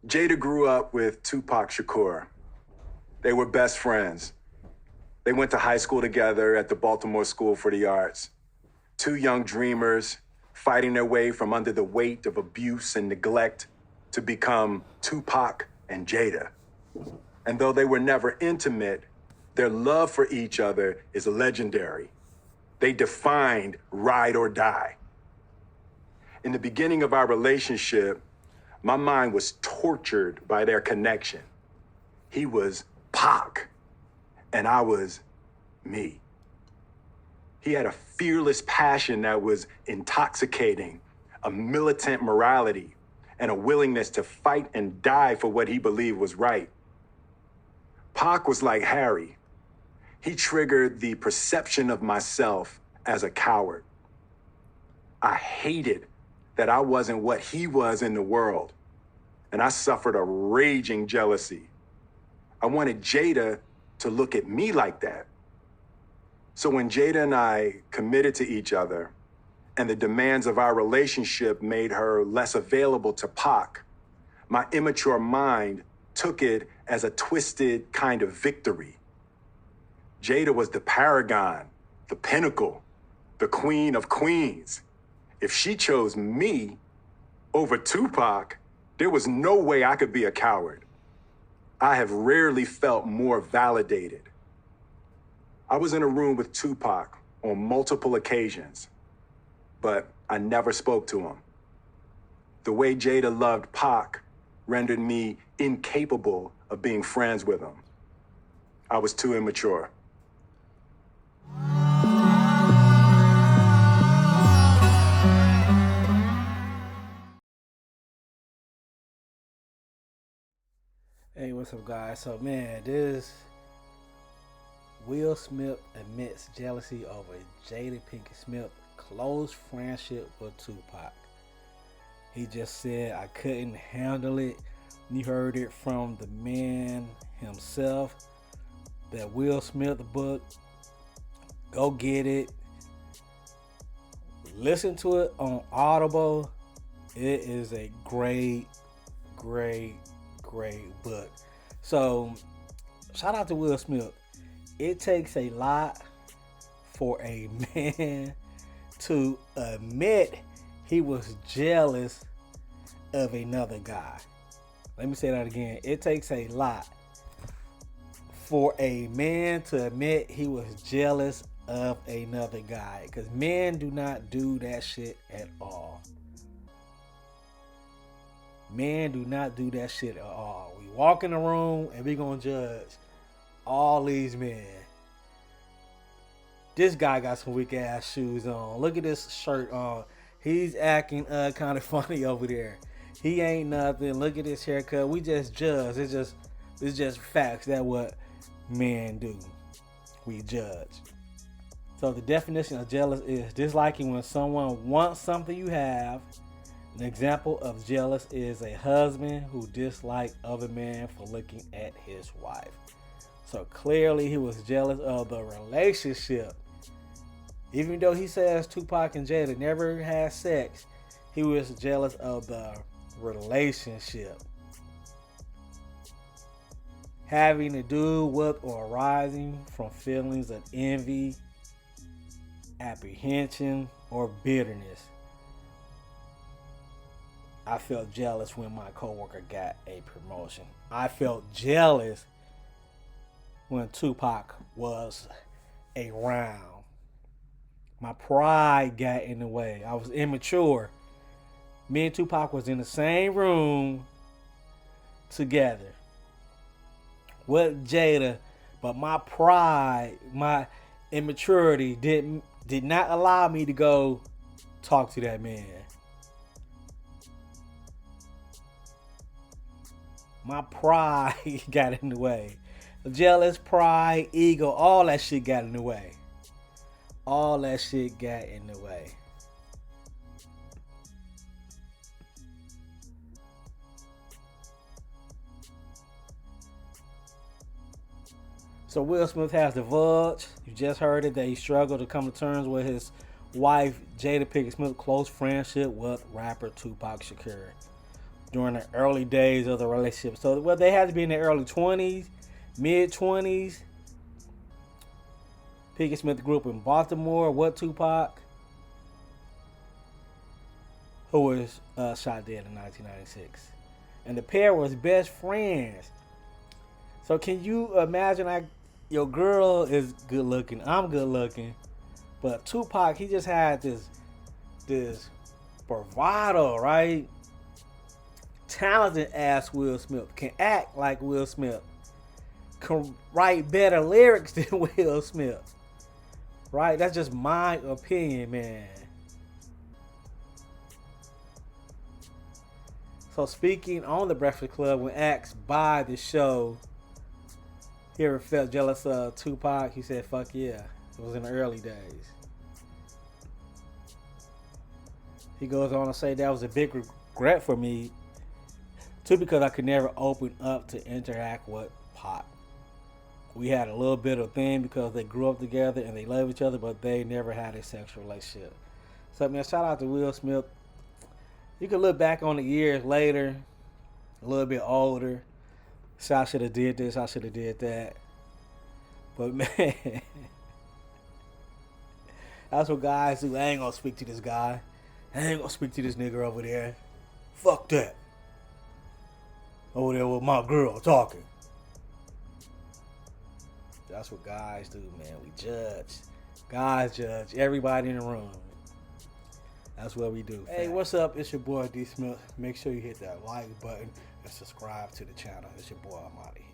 Jada grew up with Tupac Shakur. They were best friends. They went to high school together at the Baltimore School for the Arts. Two young dreamers fighting their way from under the weight of abuse and neglect to become Tupac and Jada. And though they were never intimate, their love for each other is legendary. They defined ride or die. In the beginning of our relationship, my mind was tortured by their connection. He was Pac, and I was me. He had a fearless passion that was intoxicating, a militant morality, and a willingness to fight and die for what he believed was right. Pac was like Harry. He triggered the perception of myself as a coward. I hated that I wasn't what he was in the world, and I suffered a raging jealousy. I wanted Jada to look at me like that. So when Jada and I committed to each other and the demands of our relationship made her less available to Pac, my immature mind took it as a twisted kind of victory. Jada was the paragon, the pinnacle, the queen of queens. If she chose me over Tupac, there was no way I could be a coward. I have rarely felt more validated. I was in a room with Tupac on multiple occasions, but I never spoke to him. The way Jada loved Pac rendered me incapable of being friends with him. I was too immature. Hey, what's up, guys? So, man, this Will Smith admits jealousy over Jada Pinkett Smith close friendship with Tupac. He just said, I couldn't handle it. You heard it from the man himself. That Will Smith book. Go get it. Listen to it on Audible. It is a great, great book. So, shout out to Will Smith. It takes a lot for a man to admit he was jealous of another guy. Let me say that again. It takes a lot for a man to admit he was jealous of another guy. Because men do not do that shit at all. Men do not do that shit at all. We walk in the room and we gonna judge all these men. This guy got some weak ass shoes on. Look at this shirt on. He's acting kind of funny over there. He ain't nothing. Look at this haircut. We just judge. It's just facts. That's what men do. We judge. So the definition of jealous is disliking when someone wants something you have. An example of jealous is a husband who disliked other men for looking at his wife. So clearly he was jealous of the relationship. Even though he says Tupac and Jada never had sex, he was jealous of the relationship. Having to do with or arising from feelings of envy, apprehension, or bitterness. I felt jealous when my coworker got a promotion. I felt jealous when Tupac was around. My pride got in the way. I was immature. Me and Tupac was in the same room together with Jada, but my pride, my immaturity did not allow me to go talk to that man. My pride got in the way. Jealous, pride, ego, all that shit got in the way. All that shit got in the way. So Will Smith has divulged, you just heard it, that he struggled to come to terms with his wife Jada Pinkett Smith's close friendship with rapper Tupac Shakur. during the early days of the relationship. So, well, they had to be in their early 20s, mid 20s. Pinkett Smith grew up in Baltimore. What Tupac? Who was shot dead in 1996. And the pair was best friends. So can you imagine, like, your girl is good looking, I'm good looking, but Tupac, he just had this bravado, right? Talented ass Will Smith, can act like Will Smith, can write better lyrics than Will Smith, right? That's just my opinion, man. So speaking on the Breakfast Club, when asked by the show, he ever felt jealous of Tupac, he said, fuck yeah. It was in the early days. He goes on to say that was a big regret for me, too, because I could never open up to interact with Pac. We had a little bit of thing because they grew up together and they love each other, but they never had a sexual relationship. So, man, shout out to Will Smith. You can look back on the years later, a little bit older. So I should have did this, I should have did that. But man, that's what guys do. I ain't gonna speak to this guy. I ain't gonna speak to this nigga over there. Fuck that. Over there with my girl talking. That's what guys do, man. We judge. Guys judge everybody in the room. That's what we do. Hey, what's up? It's your boy D Smith. Make sure you hit that like button and subscribe to the channel. It's your boy. I'm out of here.